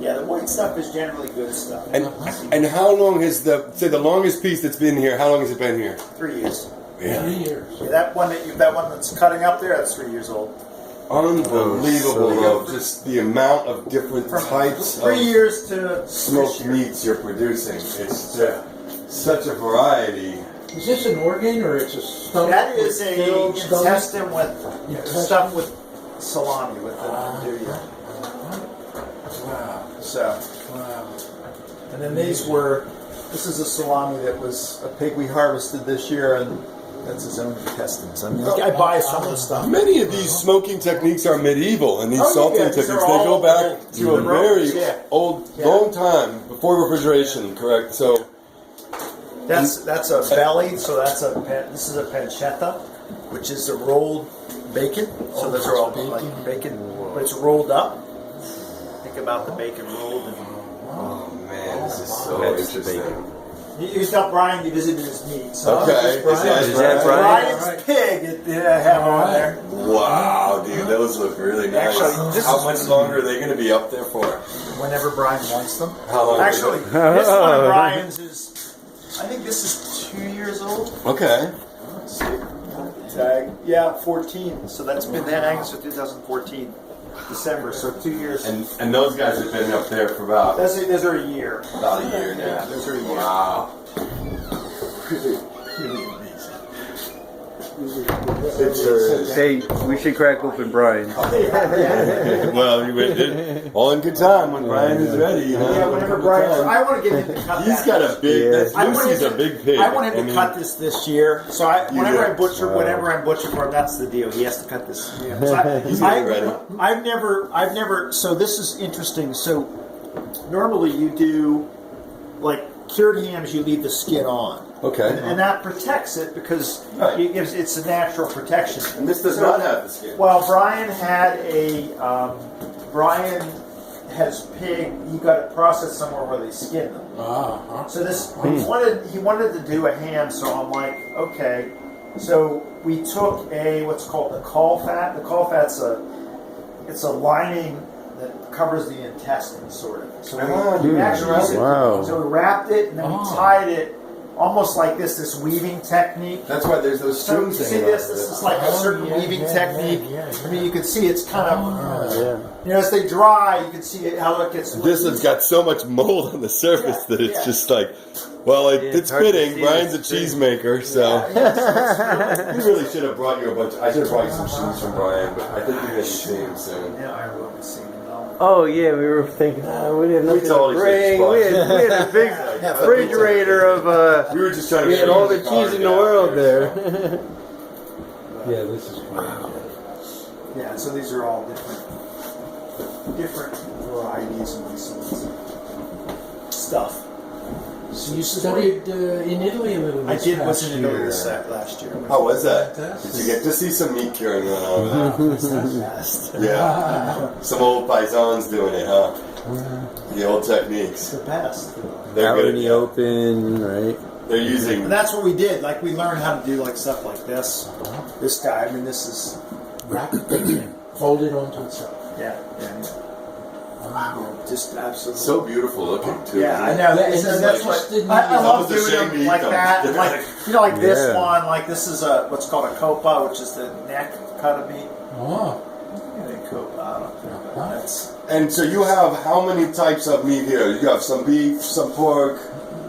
Yeah, the white stuff is generally good stuff. And how long has the longest piece that's been here? How long has it been here? 3 years. Yeah. 3 years. Yeah, that one that's cutting up there, that's 3 years old. Unbelievable, just the amount of different types 3 of years to smoked meats you're producing. It's such a variety. Is this an organ or it's a stomach? That is with a filled stomach? intestine with stuff with salami with the nduja. Wow. So, Wow. and then this is a salami that was a pig we harvested this year, and that's his own intestines. I mean, I buy some of the stuff. Many of these smoking techniques are medieval, and these salting techniques, they go back to a very old, long time before refrigeration, correct? So that's a belly, so this is a pancetta, which is a rolled bacon. So those are all like bacon, but it's rolled up. Think about the bacon rolled. oh man, this is so interesting. You tell Brian you visited his meat. So Okay, Brian's pig I have on there. Wow, dude, those look really nice. Actually, how much longer are they going to be up there for? Whenever Brian wants them. How long? Actually, this one of Brian's is, I think this is 2 years old. Okay. Let's see. 14. So that's been hanging since 2014, December. So 2 years. And those guys have been up there for about Those are a year. about a year now. Yeah, those are a year. Wow. Hey, we should crack open Brian. Well, you went all in good time when Brian is ready. You know? Yeah, whenever Brian. I want to get him to cut He's got a big. Lucy's a big pig. I want him to cut this year. So whenever I butcher for him, that's the deal. He has to cut this. Yeah. So He's getting ready. I've never. So this is interesting. So normally you do like cured hams. You leave the skin on. Okay. And that protects it because it's a natural protection. And this does not have the skin. Well, Brian had Brian has pig. He got it processed somewhere where they skin them. So he wanted to do a ham. So I'm like, okay. So we took what's called the caul fat. The caul fat's it's a lining that covers the intestine, sort of. So we actually so we wrapped it and then we tied it. Almost like this weaving technique. That's why there's those strings. So you see this is like a certain weaving technique. I mean, you can see it's kind of, as they dry, you can see how it gets. This one's got so much mold on the surface that it's just like, well, it's fitting. Brian's a cheesemaker, so. We really should have brought you a bunch. I should have brought you some shoes from Brian, but I think you're going to be seeing him soon. Yeah, I will be seeing him. Oh yeah, we were thinking we didn't have nothing totally to bring. We had a big refrigerator of we were just trying to we had all the cheese in the world there. Yeah, this is fun. Yeah, so these are all different varieties and these sorts of stuff. So you studied in Italy a little bit. I did. Was in Italy last year. How was that? Fantastic. Did you get to see some meat curing going on? It's not fast. Yeah. Some old paisans doing it, huh? The old techniques. The best. They're Out good. in the open, right? They're using. And that's what we did. Like we learned how to do like stuff like this. This guy. I mean, this is Wrap it in. Fold it onto itself. yeah. Wow. Just absolutely. So beautiful looking too. Yeah, I isn't it? know. And That's just what didn't I love almost a doing shame to them eat like them. that. Like like this Yeah. one. Like this is what's called a copa, which is the neck cut of meat. Oh. Copa. I don't know. That's And so you have how many types of meat here? You have some beef, some pork.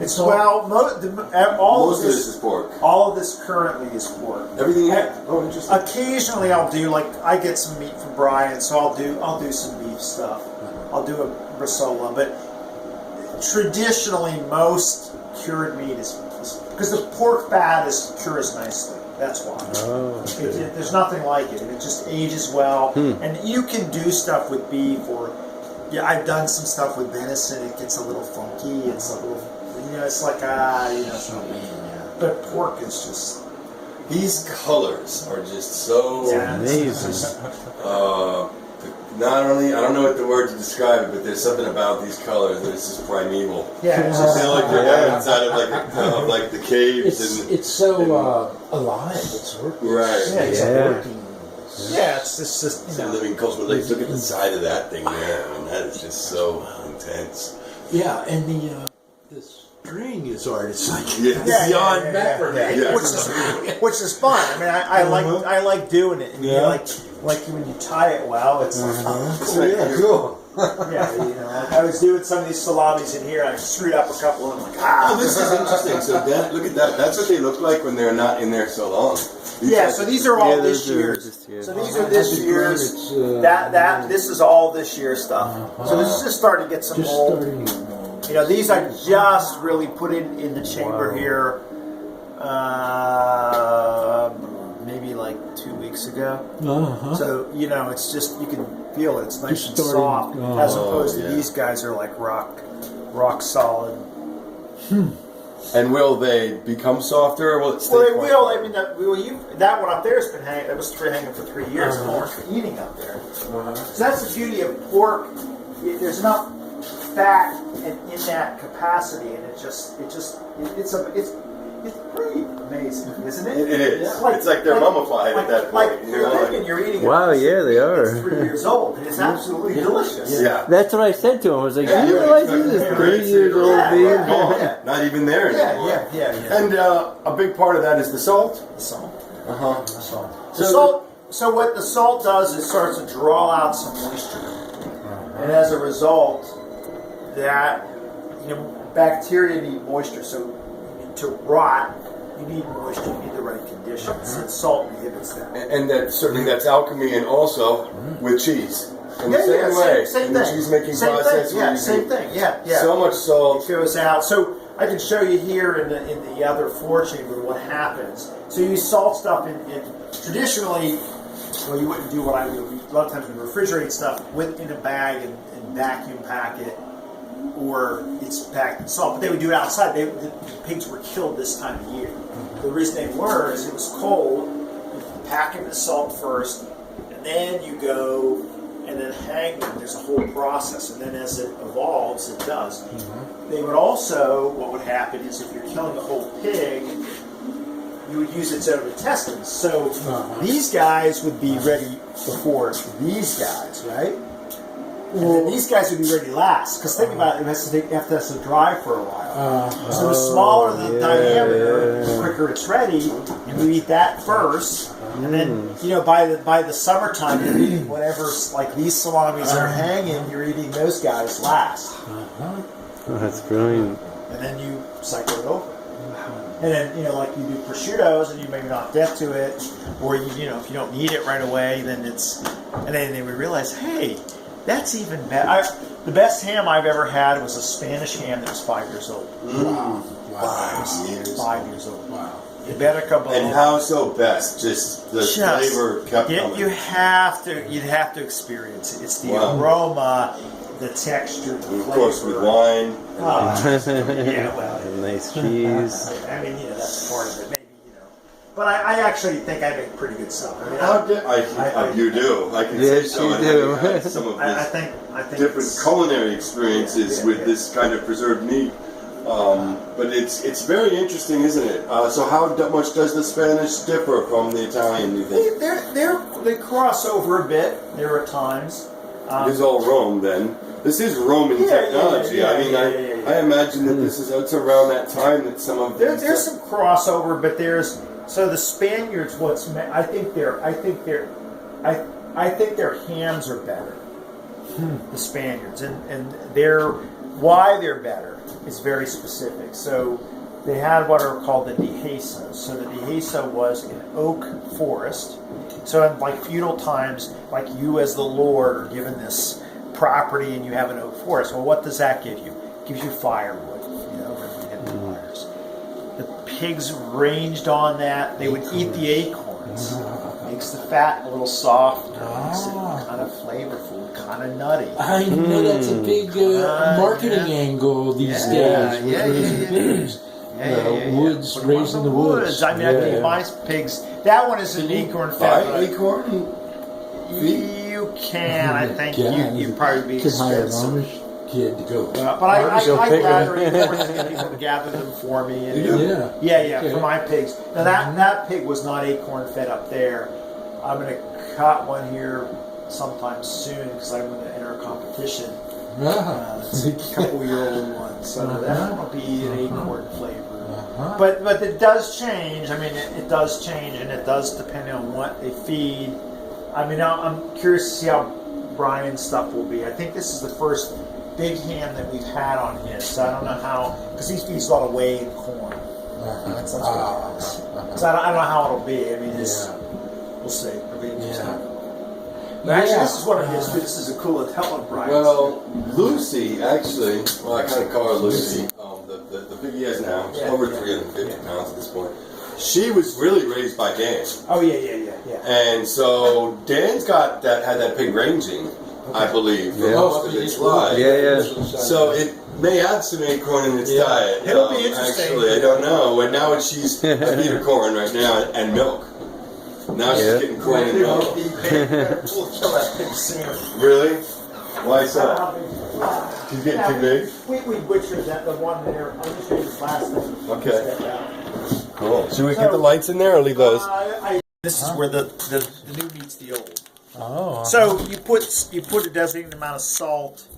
it's So- all Most of of this this. is pork. All of this currently is pork. Everything here. Oh, interesting. Occasionally, I'll do like I get some meat from Brian, so I'll do some beef stuff. I'll do a bresaola, but traditionally most cured meat is because the pork fat cures nicely. That's why. There's nothing like it. It just ages well, and you can do stuff with beef or I've done some stuff with venison. It gets a little funky. It's a little, it's like but pork is just. These colors are just so Amazing. not only, I don't know what the word to describe it, but there's something about these colors that is just primeval. Yeah, I feel like they're inside of like the caves It's so alive. It's working. Right. Yeah, it's Yeah. working. Yeah, it's just It's a living culture. But like, look at the side of that thing there. I mean, that is just so intense. Yeah, and the string is art. It's like beyond which is fun. I mean, I like doing it. And like when you tie it well, it's Cool. Yeah, like I was doing some of these salamis in here, and I screwed up a couple of them. Like, Oh, this is interesting. So look at that. That's what they look like when they're not in there so long. So these are all this year's. So these are this year's. This is all this year's stuff. So this is just starting to get some mold. These I just really put in the chamber here. Maybe like 2 weeks ago. So it's just, you can feel it. It's nice and soft, as opposed to these guys are like rock solid. And will they become softer, or will it stay? Well, they will. I mean, that one up there has been hanging. That was hanging for 3 years. And orange for eating up there. So that's the beauty of pork. There's enough fat in that capacity, and it's pretty amazing, isn't it? It is. It's like they're mummified at that point. You're eating. Wow, yeah, they are. It's 3 years old, and it's absolutely delicious. Yeah. That's what I said to him. I was like, you realize this is 3 years old beef? Not even there anymore. Yeah. And a big part of that is the salt. The salt. So what the salt does is starts to draw out some moisture, and as a result, that bacteria need moisture. So to rot, you need moisture, you need the right conditions, and salt inhibits that. And that's alchemy, and also with cheese. In the same way, same in the thing. cheese making Same process, thing. Same thing. Yeah. So much salt. It goes out. So I can show you here in the other floor chamber what happens. So you salt stuff in traditionally. Well, you wouldn't do what I do. A lot of times we refrigerate stuff in a bag and vacuum pack it, or it's packed in salt. But they would do it outside. The pigs were killed this time of year. The reason they were is it was cold. You pack them in salt first, and then you go and then hang them. There's a whole process, and then as it evolves, it does. They would also, what would happen is if you're killing a whole pig, you would use its own intestines. So these guys would be ready before these guys, right? And then these guys would be ready last. Because think about it, it has to dry for a while. So the smaller the diameter, the quicker it's ready. And you eat that first. And then, by the summertime, you're eating whatever, like these salamis that are hanging, you're eating those guys last. Oh, that's brilliant. And then you cycle it over. And then, like you do prosciuttos, and you maybe not deaf to it, or if you don't need it right away, then and then they would realize, hey, that's even better. The best ham I've ever had was a Spanish ham that was 5 years old. Wow. 5 years old. Wow. Iberica bone. And how so best? Just the flavor kept coming. You'd have to experience it. It's the aroma, the texture, the flavor. Of course, with wine. Nice cheese. I mean, that's part of it. Maybe, But I actually think I make pretty good stuff. I mean, you do. I can say so. You do. Some of I think different culinary experiences with this kind of preserved meat. But it's very interesting, isn't it? So how much does the Spanish differ from the Italian, do you think? They cross over a bit. There are times. It is all Rome, then. This is Roman technology. I imagine that it's around that time that some of there's some crossover, but so the Spaniards. I think their hams are better. The Spaniards, and why they're better is very specific. So they had what are called the dehesos. So the deheso was an oak forest. So in feudal times, like you as the lord are given this property and you have an oak forest. Well, what does that give you? It gives you firewood, fires. The pigs ranged on that. They would eat the acorns. Makes the fat a little soft. Makes it kind of flavorful, kind of nutty. I know that's a big marketing angle these days. Woods, raising the woods. I mean, I think my pigs. That one is an acorn fed. Acorn? You can. I think you'd probably be expensive. Kid to go. But I gather acorns and people gather them for me. And, for my pigs. Now that pig was not acorn fed up there. I'm going to cut one here sometime soon because I'm going to enter a competition. It's a couple-year-old one, so that will be an acorn flavor. But it does change. I mean, it does change, and it does depend on what they feed. I mean, I'm curious to see how Brian's stuff will be. I think this is the first big ham that we've had on his, so I don't know how, because he feeds a lot of whey and corn. That's what it is. So I don't know how it'll be. I mean, we'll see. It'll be interesting. But actually, this is one of his. This is a cool tell of Brian's. Well, Lucy, actually, I kind of call her Lucy. The pig he has now, she's over 350 pounds at this point. She was really raised by Dan. Oh yeah. And so Dan's had that pig ranging, I believe, for most of its life. Yeah. So it may have some acorn in its diet. It'll be interesting. Actually, I don't know. And now she's I feed her corn right now and milk. Now she's getting corn and milk. We'll kill that pig soon. Really? Why so? She's getting too big? We butchered the one there. I'll just show you the last thing. Okay. Cool. Should we get the lights in there or leave those? This is where the new meets the old. Oh. So you put a designated amount of salt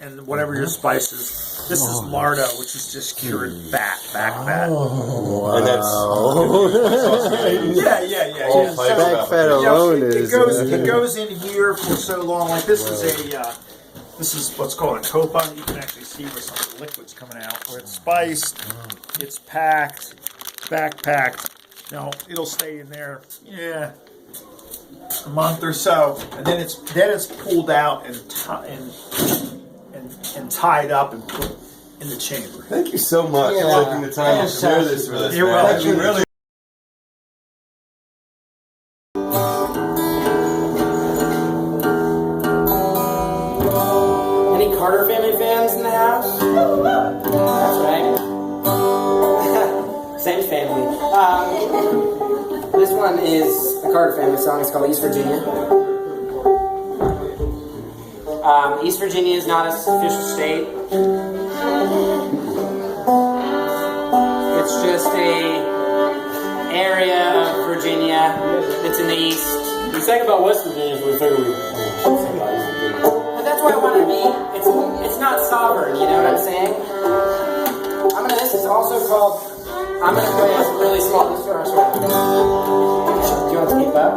and whatever your spices. This is lardo, which is just cured back fat. Oh, and that's yeah. Back fat alone it is. goes in here for so long. Like this is what's called a copa. You can actually see where some of the liquid's coming out. Where it's spiced, it's packed, backpacked. Now it'll stay in there. Yeah. A month or so, and then it's pulled out and tied up and put in the chamber. Thank you so much for taking the time to share this with us. You're welcome. You really. Any Carter family fans in the house? That's right. Same family. This one is a Carter family song. It's called East Virginia. East Virginia is not an official state. It's just a area of Virginia that's in the east. We sang about West Virginia, so we figured we should sing about East Virginia. But that's why I want to be. It's not sovereign. You know what I'm saying? This is also called. I'm gonna play a really small. This first one. Do you want to keep up?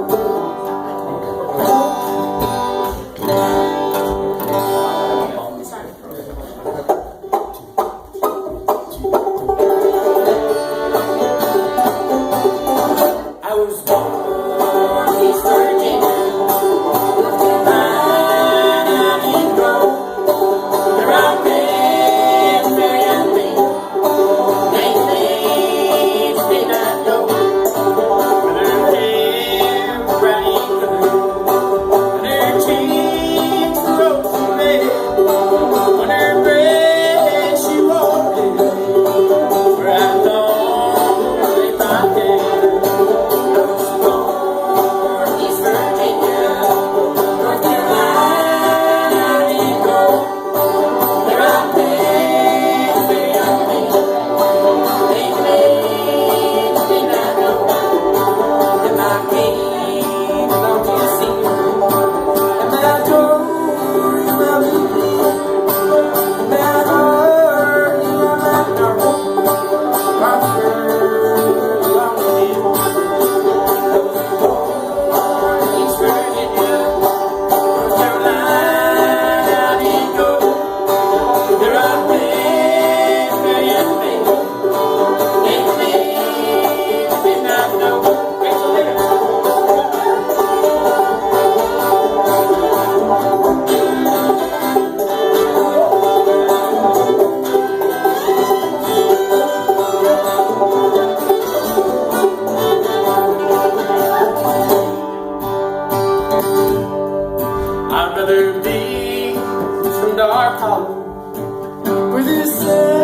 I'd rather be from dark hollow where the sun